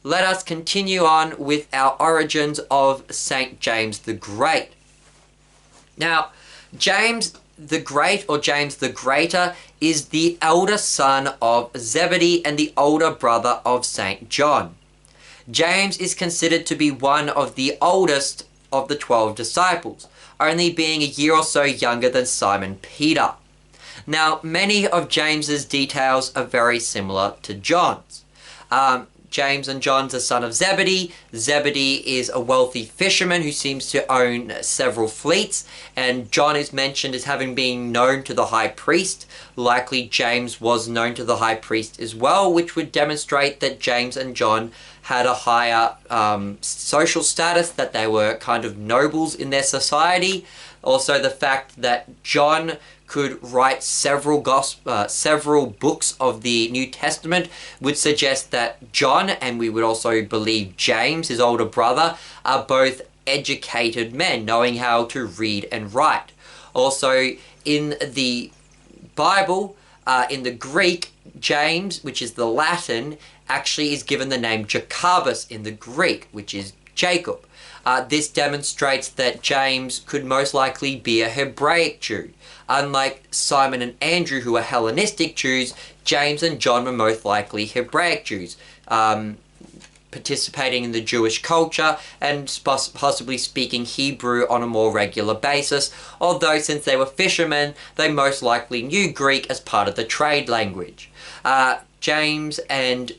let us continue on with our origins of St. James the Great. Now, James the Great, or James the Greater, is the elder son of Zebedee and the older brother of St. John. James is considered to be one of the oldest of the 12 disciples, only being a year or so younger than Simon Peter. Now, many of James's details are very similar to John's. James and John's the son of Zebedee. Zebedee is a wealthy fisherman who seems to own several fleets, and John is mentioned as having been known to the high priest. Likely James was known to the high priest as well, which would demonstrate that James and John had a higher social status, that they were kind of nobles in their society. Also, the fact that John could write several books of the New Testament would suggest that John, and we would also believe James, his older brother, are both educated men, knowing how to read and write. Also, in the Bible, in the Greek, James, which is the Latin, actually is given the name Jacobus in the Greek, which is Jacob. This demonstrates that James could most likely be a Hebraic Jew. Unlike Simon and Andrew, who are Hellenistic Jews, James and John were most likely Hebraic Jews, participating in the Jewish culture and possibly speaking Hebrew on a more regular basis, although since they were fishermen, they most likely knew Greek as part of the trade language. James and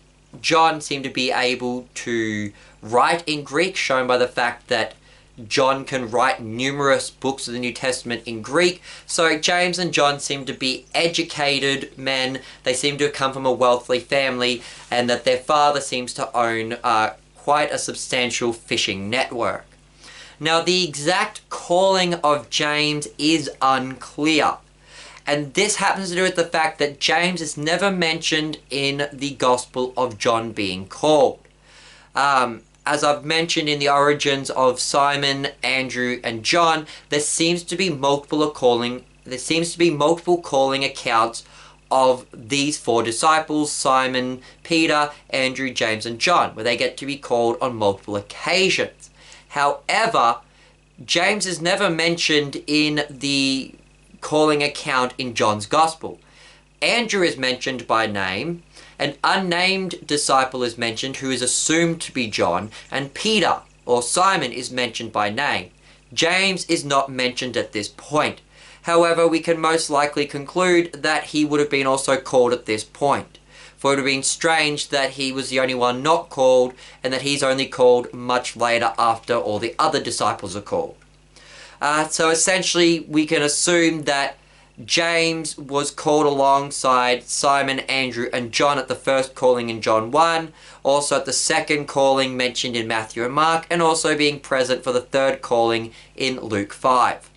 John seem to be able to write in Greek, shown by the fact that John can write numerous books of the New Testament in Greek. So James and John seem to be educated men. They seem to have come from a wealthy family, and that their father seems to own quite a substantial fishing network. Now, the exact calling of James is unclear. And this happens to do with the fact that James is never mentioned in the Gospel of John being called. As I've mentioned in the origins of Simon, Andrew, and John, there seems to be multiple calling accounts of these four disciples: Simon, Peter, Andrew, James, and John, where they get to be called on multiple occasions. However, James is never mentioned in the calling account in John's Gospel. Andrew is mentioned by name. An unnamed disciple is mentioned who is assumed to be John, and Peter, or Simon, is mentioned by name. James is not mentioned at this point. However, we can most likely conclude that he would have been also called at this point, for it would have been strange that he was the only one not called, and that he's only called much later after all the other disciples are called. So essentially, we can assume that James was called alongside Simon, Andrew, and John at the first calling in John 1, also at the second calling mentioned in Matthew and Mark, and also being present for the third calling in Luke 5.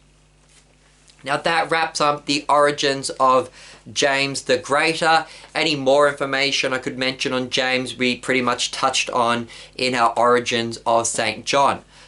Now that wraps up the origins of James the Greater. Any more information I could mention on James we pretty much touched on in our origins of St. John.